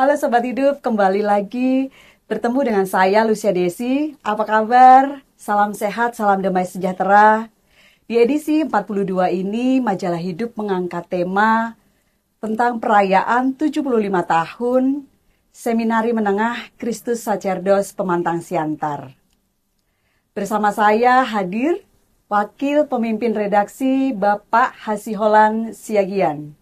Halo Sobat Hidup, kembali lagi bertemu dengan saya Lucia Desi. Apa kabar? Salam sehat, salam damai sejahtera. Di edisi 42 ini, Majalah Hidup mengangkat tema tentang perayaan 75 tahun Seminari Menengah Kristus Sacerdos Pemantang Siantar. Bersama saya hadir Wakil Pemimpin Redaksi Bapak Hasiholan Siagian.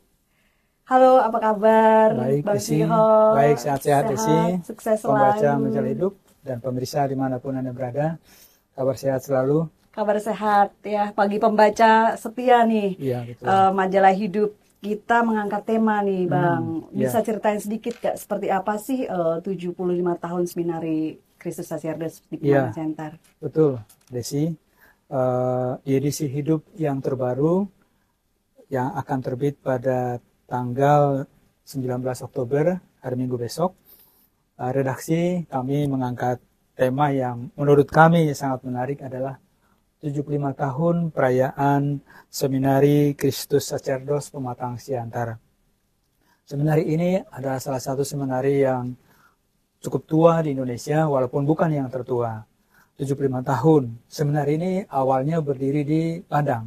Halo, apa kabar? Baik, Bang Desi. Sihol? Baik, sehat-sehat, Desi. Sukses Pembaca selalu. Majalah Hidup dan pemirsa dimanapun Anda berada. Kabar sehat selalu. Kabar sehat ya, bagi pembaca setia nih. Iya, betul. Majalah Hidup kita mengangkat tema nih, Bang. Bisa iya. ceritain sedikit gak seperti apa sih 75 tahun Seminari Kristus Sacerdos di Iya. Pemantang Siantar? Betul, Desi. Edisi Hidup yang terbaru yang akan terbit pada tanggal 19 Oktober, hari Minggu besok, redaksi kami mengangkat tema yang menurut kami sangat menarik adalah 75 tahun perayaan Seminari Kristus Sacerdos Pemantang Siantar. Seminari ini adalah salah satu seminari yang cukup tua di Indonesia, walaupun bukan yang tertua. 75 tahun. Seminari ini awalnya berdiri di Padang.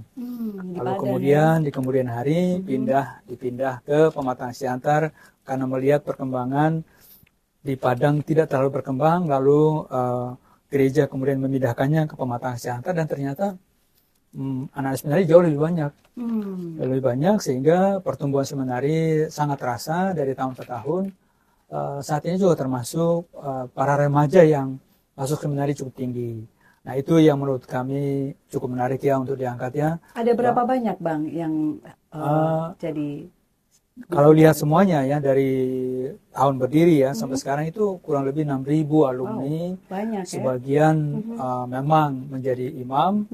Lalu kemudian di kemudian hari dipindah ke Pemantang Siantar karena melihat perkembangan di Padang tidak terlalu berkembang, lalu gereja kemudian memindahkannya ke Pemantang Siantar dan ternyata anak seminari jauh lebih banyak. Lebih banyak sehingga pertumbuhan seminari sangat terasa dari tahun ke tahun. Saat ini juga termasuk para remaja yang masuk seminari cukup tinggi. Nah, itu yang menurut kami cukup menarik ya untuk diangkat ya. Ada berapa banyak, Bang, yang jadi? Kalau lihat semuanya ya dari tahun berdiri ya sampai sekarang itu kurang lebih 6.000 alumni. Banyak ya. Sebagian memang menjadi imam,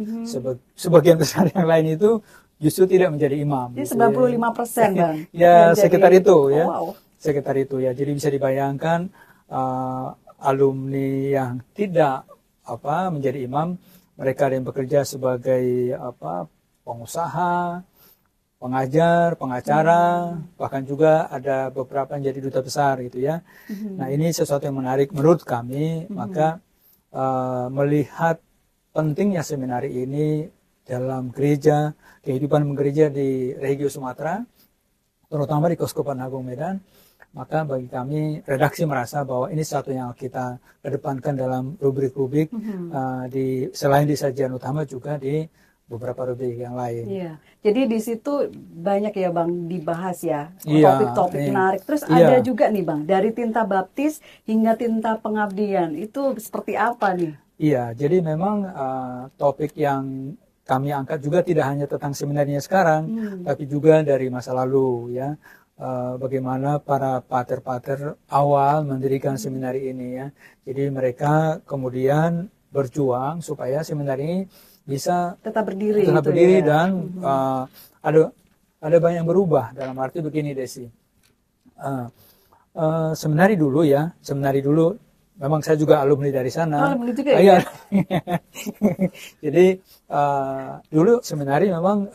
sebagian besar yang lain itu justru tidak menjadi imam. Jadi gitu 95%, Bang. Ya, sekitar itu ya. Wow. Sekitar itu ya. Jadi bisa dibayangkan alumni yang tidak menjadi imam, mereka yang bekerja sebagai pengusaha, pengajar, pengacara, bahkan juga ada beberapa yang jadi duta besar gitu ya. Nah, ini sesuatu yang menarik menurut kami. Maka melihat pentingnya seminari ini dalam gereja, kehidupan gereja di Regio Sumatera, terutama di Keuskupan Agung Medan, maka bagi kami redaksi merasa bahwa ini satu yang kita kedepankan dalam rubrik-rubrik selain di sajian utama juga di beberapa rubrik yang lain. Iya. Jadi di situ banyak ya, Bang, dibahas ya Iya, topik-topik menarik. Terus ada juga nih, Bang, dari tinta baptis hingga tinta pengabdian. Itu seperti apa nih? Iya, jadi memang topik yang kami angkat juga tidak hanya tentang seminarinya sekarang, tapi juga dari masa lalu ya. Bagaimana para pater-pater awal mendirikan seminari ini ya. Jadi mereka kemudian berjuang supaya seminari ini bisa tetap berdiri ya. Dan ada banyak yang berubah. Dalam arti begini, Desi. Seminari dulu memang saya juga alumni dari sana. Alumni juga ya? Jadi dulu seminari memang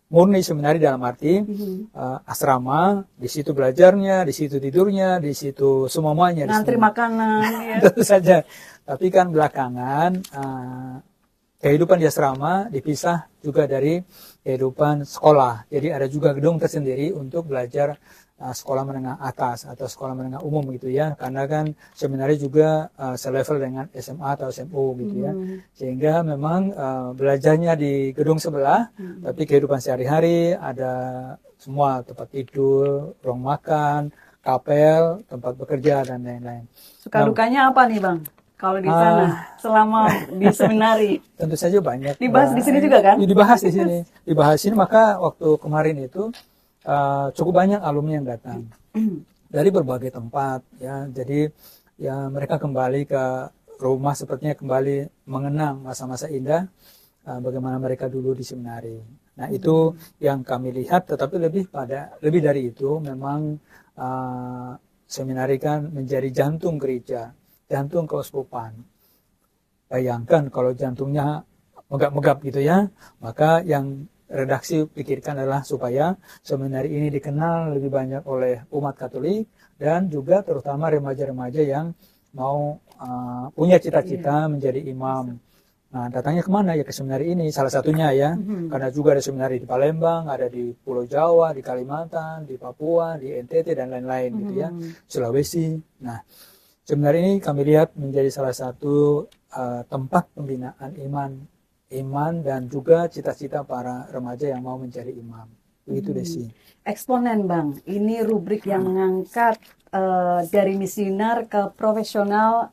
murni seminari dalam arti asrama, di situ belajarnya, di situ tidurnya, di situ semuanya. Ngantri makanan. Ya. Tentu saja. Tapi kan belakangan kehidupan di asrama dipisah juga dari kehidupan sekolah. Jadi ada juga gedung tersendiri untuk belajar sekolah menengah atas atau sekolah menengah umum gitu ya, karena kan seminari juga selevel dengan SMA atau SMU gitu ya, sehingga memang belajarnya di gedung sebelah, tapi kehidupan sehari-hari ada semua, tempat tidur, ruang makan, kapel, tempat bekerja dan lain-lain. Suka dukanya apa nih, Bang? Kalau di sana selama di seminari? Tentu saja banyak. Dibahas di sini juga kan? Dibahas di sini. Dibahas ini, maka waktu kemarin itu cukup banyak alumni yang datang dari berbagai tempat ya. Jadi ya mereka kembali ke rumah sepertinya kembali mengenang masa-masa indah bagaimana mereka dulu di seminari. Nah, itu yang kami lihat, tetapi lebih dari itu memang seminari kan menjadi jantung gereja, jantung keuskupan. Bayangkan kalau jantungnya megap-megap gitu ya, maka yang redaksi pikirkan adalah supaya seminari ini dikenal lebih banyak oleh umat Katolik dan juga terutama remaja-remaja yang mau punya cita-cita menjadi imam. Nah, datangnya kemana ya? Ke seminari ini, salah satunya ya. Karena juga ada seminari di Palembang, ada di Pulau Jawa, di Kalimantan, di Papua, di NTT, dan lain-lain gitu ya. Sulawesi. Nah, seminari ini kami lihat menjadi salah satu tempat pembinaan iman dan juga cita-cita para remaja yang mau menjadi imam. Begitu Desi. Eksponen Bang, ini rubrik yang mengangkat dari misioner ke profesor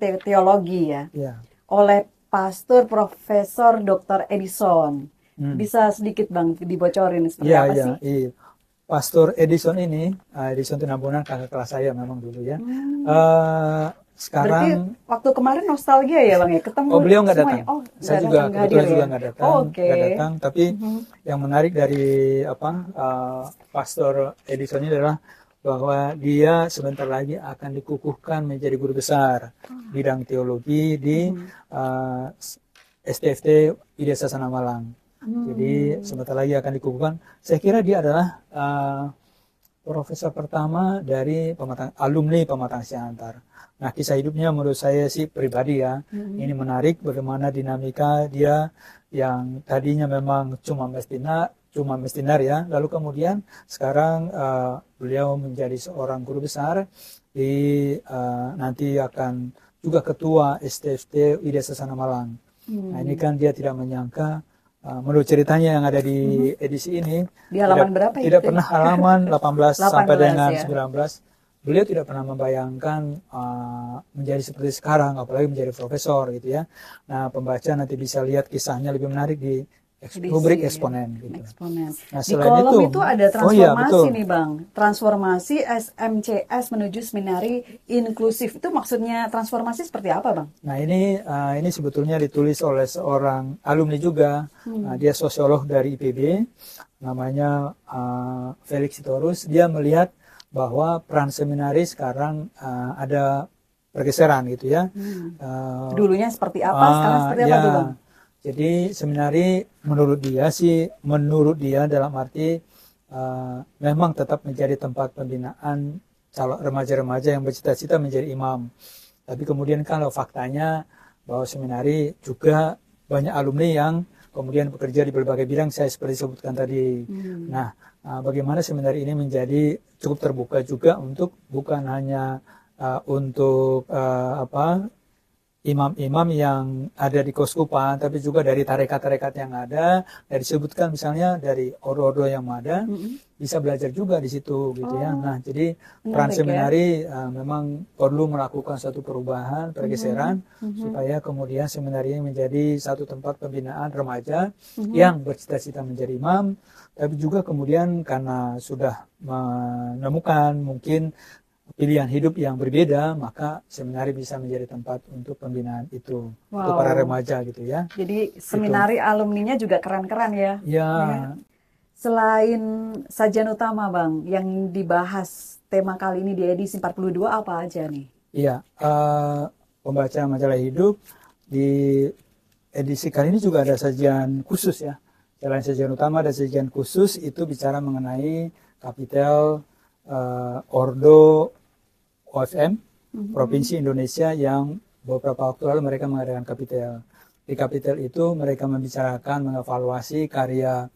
teologi ya. Oleh Pastor Profesor Dr. Edison. Bisa sedikit Bang dibocorin seperti apa sih? Iya. Pastor Edison ini, Edison Tinambunan kakak kelas saya memang dulu ya. Sekarang berarti waktu kemarin nostalgia ya Bang ya, ketemu. Oh, beliau nggak datang. Saya juga kebetulan ya? juga nggak datang. Nggak datang. Tapi yang menarik dari Pastor Edison ini adalah bahwa dia sebentar lagi akan dikukuhkan menjadi guru besar bidang teologi di STFT IDA Sasana Malang. Jadi sebentar lagi akan dikukuhkan. Saya kira dia adalah profesor pertama dari alumni Pematang Siantar. Nah, kisah hidupnya menurut saya sih pribadi ya, ini menarik bagaimana dinamika dia yang tadinya memang cuma mestinar ya, lalu kemudian sekarang beliau menjadi seorang guru besar di nanti akan juga ketua STFT IDA Sasana Malang. Nah, ini kan dia tidak menyangka menurut ceritanya yang ada di edisi ini di halaman berapa tidak pernah halaman 18 sampai dengan ya? 19. Beliau tidak pernah membayangkan menjadi seperti sekarang, apalagi menjadi profesor gitu ya. Nah, pembaca nanti bisa lihat kisahnya lebih menarik di rubrik eksponen gitu. Nah, di kolom itu ada transformasi nih Bang. Transformasi SMCS menuju seminari inklusif. Itu maksudnya transformasi seperti apa Bang? Nah, ini sebetulnya ditulis oleh seorang alumni juga. Dia sosiolog dari IPB, namanya Felix Sitorus. Dia melihat bahwa peran seminari sekarang ada pergeseran gitu ya. Dulunya seperti apa, sekarang seperti apa tuh Bang? Jadi seminari menurut dia dalam arti memang tetap menjadi tempat pembinaan calon remaja-remaja yang bercita-cita menjadi imam. Tapi kemudian kalau faktanya bahwa seminari juga banyak alumni yang kemudian bekerja di berbagai bidang saya seperti sebutkan tadi. Nah, bagaimana seminari ini menjadi cukup terbuka juga untuk bukan hanya untuk imam-imam yang ada di Keuskupan, tapi juga dari tarekat-tarekat yang ada, dari disebutkan misalnya dari ordo-ordo yang ada, bisa belajar juga di situ gitu ya. Nah, jadi peran seminari memang perlu melakukan satu perubahan, pergeseran, supaya kemudian seminari ini menjadi satu tempat pembinaan remaja yang bercita-cita menjadi imam, tapi juga kemudian karena sudah menemukan mungkin pilihan hidup yang berbeda, maka seminari bisa menjadi tempat untuk pembinaan itu untuk para remaja gitu ya. Jadi seminari alumninya juga keren-keren ya. Ya. Selain sajian utama Bang, yang dibahas tema kali ini di edisi 42 apa aja nih? Iya, pembaca majalah hidup di edisi kali ini juga ada sajian khusus ya. Selain sajian utama ada sajian khusus, itu bicara mengenai kapitel Ordo OFM Provinsi Indonesia yang beberapa waktu lalu mereka mengadakan kapitel. Di kapitel itu mereka membicarakan, mengevaluasi karya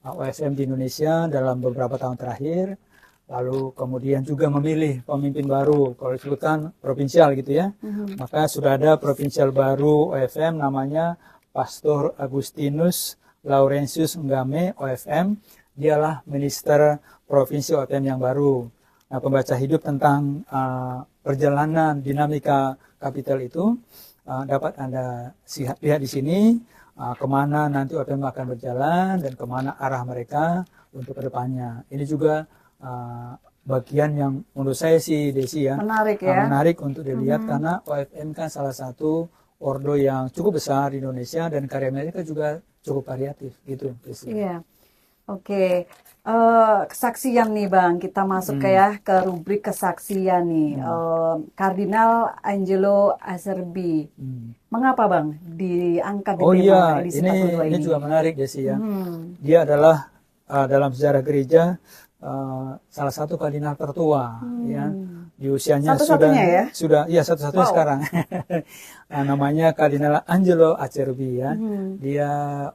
OFM di Indonesia dalam beberapa tahun terakhir, lalu kemudian juga memilih pemimpin baru, kalau disebutkan provinsial gitu ya. Maka sudah ada provinsial baru OFM namanya Pastor Agustinus Laurentius Ngame OFM, dialah minister provinsi OFM yang baru. Nah, pembaca hidup tentang perjalanan dinamika kapital itu dapat Anda lihat di sini kemana nanti OFM akan berjalan dan kemana arah mereka untuk kedepannya. Ini juga bagian yang menurut saya sih Desi ya menarik ya, menarik untuk dilihat karena OFM kan salah satu ordo yang cukup besar di Indonesia dan karya mereka juga cukup variatif gitu Desi. Iya. Oke. Kesaksian nih Bang, kita masuk ke rubrik kesaksian nih. Kardinal Angelo Acerbi. Mengapa Bang diangkat di tema edisi 42 ini? Ini juga menarik Desi ya. Dia adalah dalam sejarah gereja salah satu kardinal tertua, ya. Di usianya Satu-satunya sudah satu-satunya Wow. sekarang. Nah, namanya Kardinal Angelo Acerbi, ya. Dia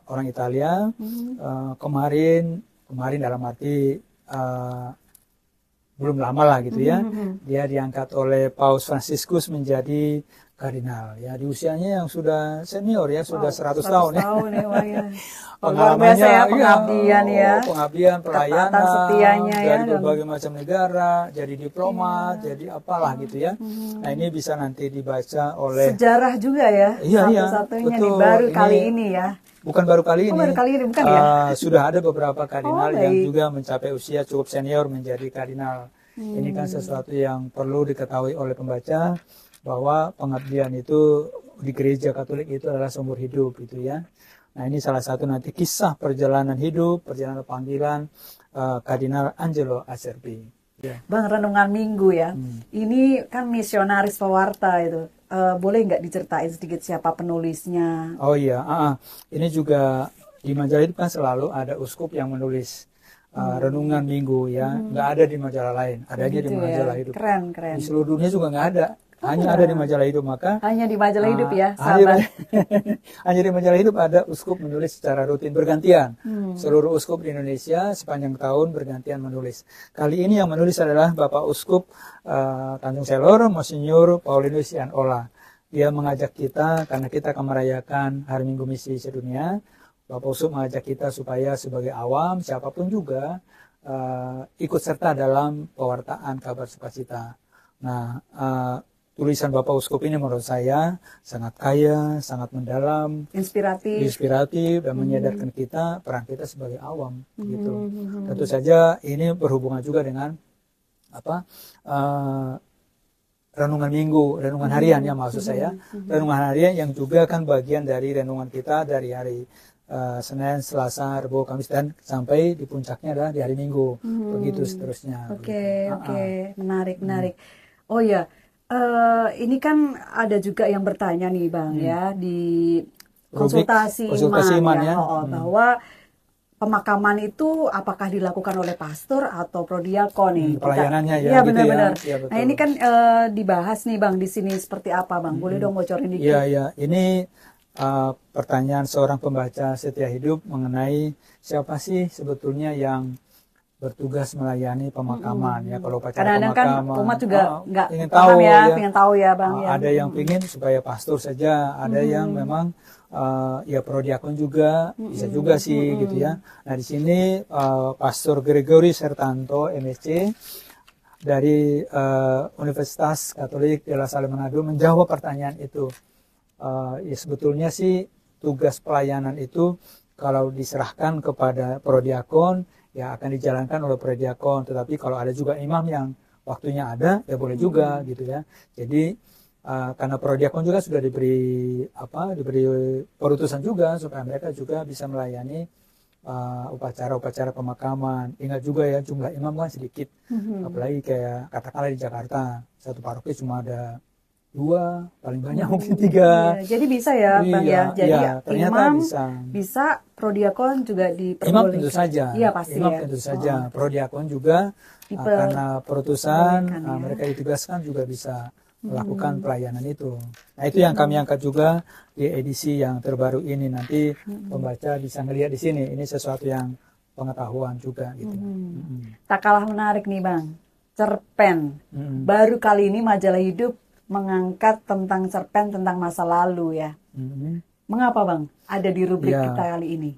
orang Italia. Kemarin dalam arti belum lama lah gitu ya. Dia diangkat oleh Paus Fransiskus menjadi kardinal, ya, di usianya yang sudah senior, ya, sudah 100 tahun ya. ya, wah, ya. Luar Pengalamannya, biasa ya pengabdian ya. pengabdian, pelayanan Ketaatan setianya ya, dari berbagai macam negara, jadi diplomat, jadi apalah gitu ya. Nah, ini bisa nanti dibaca oleh Sejarah juga ya. Iya, Satu-satunya nih betul. baru Ini kali ini ya. bukan baru kali ini. Baru kali ini bukan ya? Sudah ada beberapa kardinal yang baik. juga mencapai usia cukup senior menjadi kardinal. Ini kan sesuatu yang perlu diketahui oleh pembaca, bahwa pengabdian itu di gereja Katolik itu adalah seumur hidup gitu ya. Nah, ini salah satu nanti kisah perjalanan hidup, perjalanan panggilan Kardinal Angelo Acerbi. Ya. Bang, renungan minggu ya. Ini kan misionaris pewarta itu. Boleh nggak diceritain sedikit siapa penulisnya? Oh iya, ini juga di majalah itu kan selalu ada uskup yang menulis renungan minggu, ya. Nggak ada di majalah lain, adanya Gitu di majalah hidup. Keren. Di seluruh dunia juga nggak ada. Hanya ada di majalah hidup, maka hanya di majalah hidup ya, hanya, sahabat. hanya di majalah hidup ada uskup menulis secara rutin bergantian. Seluruh uskup di Indonesia sepanjang tahun bergantian menulis. Kali ini yang menulis adalah Bapak Uskup Tanjung Selor, Monsinyur Paulinus Ian Ola. Dia mengajak kita, karena kita akan merayakan Hari Minggu Misi Sedunia, Bapak Uskup mengajak kita supaya sebagai awam, siapapun juga, ikut serta dalam pewartaan kabar sukacita. Nah, tulisan Bapak Uskup ini menurut saya sangat kaya, sangat mendalam, inspiratif dan menyadarkan kita peran kita sebagai awam gitu. Tentu saja ini berhubungan juga dengan renungan minggu, renungan harian ya maksud saya. Renungan harian yang juga kan bagian dari renungan kita dari hari Senin, Selasa, Rabu, Kamis, dan sampai di puncaknya adalah di hari Minggu. Begitu seterusnya. Oke. Menarik. Oh ya. Ini kan ada juga yang bertanya nih Bang ya di konsultasi iman ya, bahwa pemakaman itu apakah dilakukan oleh pastor atau prodiakon nih? Pelayanannya ya. Iya gitu benar-benar. Ya, nah ini kan dibahas nih Bang di sini seperti apa Bang? Boleh dong bocorin dikit? Iya. Ini pertanyaan seorang pembaca setia hidup mengenai siapa sih sebetulnya yang bertugas melayani pemakaman ya. Kalau upacara pemakaman kan umat juga nggak ingin tahu tahu ya, pengen tahu ya Bang ya. Ada yang ingin supaya pastor saja, ada yang memang ya prodiakon juga bisa juga sih gitu ya. Nah, di sini Pastor Gregory Sertanto MSc dari Universitas Katolik de La Salle Manado menjawab pertanyaan itu. Ya sebetulnya sih tugas pelayanan itu kalau diserahkan kepada prodiakon ya akan dijalankan oleh prodiakon, tetapi kalau ada juga imam yang waktunya ada ya boleh juga gitu ya. Jadi karena prodiakon juga sudah diberi perutusan juga supaya mereka juga bisa melayani upacara-upacara pemakaman. Ingat juga ya jumlah imam kan sedikit, apalagi kayak katakanlah di Jakarta satu paroki cuma ada 2, paling banyak mungkin 3. Iya, jadi bisa ya Bang ya. Jadi ternyata imam bisa, prodiakon juga diperbolehkan. Imam tentu saja. Iya pasti imam ya. tentu saja. Prodiakon juga karena perutusan mereka ditugaskan juga bisa melakukan pelayanan itu. Nah, itu yang kami angkat juga di edisi yang terbaru ini. Nanti pembaca bisa melihat di sini. Ini sesuatu yang pengetahuan juga gitu. Tak kalah menarik nih Bang. Cerpen. Baru kali ini majalah Hidup mengangkat tentang cerpen, tentang masa lalu ya. Mengapa Bang ada di rubrik kita kali ini?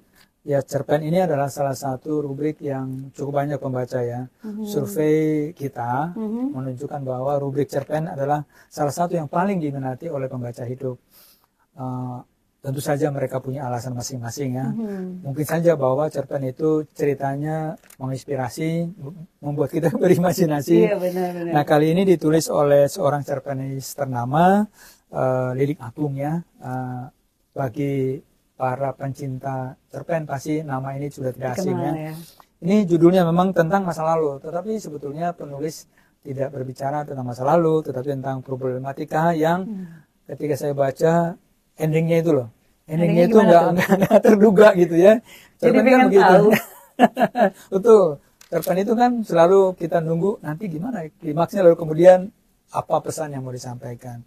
Ya, cerpen ini adalah salah satu rubrik yang cukup banyak pembaca ya. Survei kita menunjukkan bahwa rubrik cerpen adalah salah satu yang paling diminati oleh pembaca hidup. Tentu saja mereka punya alasan masing-masing ya. Mungkin saja bahwa cerpen itu ceritanya menginspirasi, membuat kita berimajinasi. Iya, benar-benar. Nah, kali ini ditulis oleh seorang cerpenis ternama, Lilik Agung ya. Bagi para pencinta cerpen pasti nama ini sudah tidak asing ya. Ini judulnya memang tentang masa lalu, tetapi sebetulnya penulis tidak berbicara tentang masa lalu, tetapi tentang problematika yang ketika saya baca endingnya itu loh. Endingnya itu nggak terduga gitu ya. Jadi pengen tahu. Betul. cerpen itu kan selalu kita nunggu nanti gimana klimaksnya, lalu kemudian apa pesan yang mau disampaikan.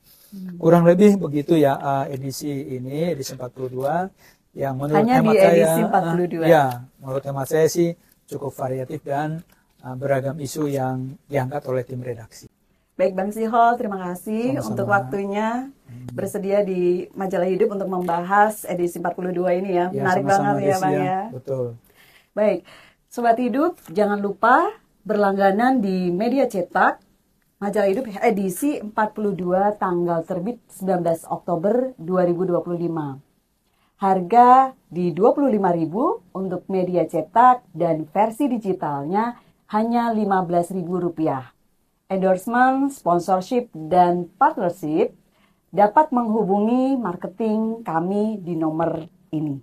Kurang lebih begitu ya edisi ini, edisi 42 yang menurut hanya hemat di saya, edisi 42. Ya, menurut hemat saya sih cukup variatif dan beragam isu yang diangkat oleh tim redaksi. Baik Bang Sihol, terima kasih Sama-sama. untuk waktunya bersedia di Majalah Hidup untuk membahas edisi 42 ini ya. Menarik banget ya Bang ya. Betul. Baik, Sobat Hidup, jangan lupa berlangganan di media cetak Majalah Hidup edisi 42 tanggal terbit 19 Oktober 2025. Harga di 25.000 untuk media cetak dan versi digitalnya hanya Rp15.000. Endorsement, sponsorship, dan partnership dapat menghubungi marketing kami di nomor ini.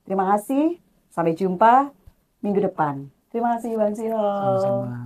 Terima kasih, sampai jumpa minggu depan. Terima kasih Bang Sihol. Sama-sama.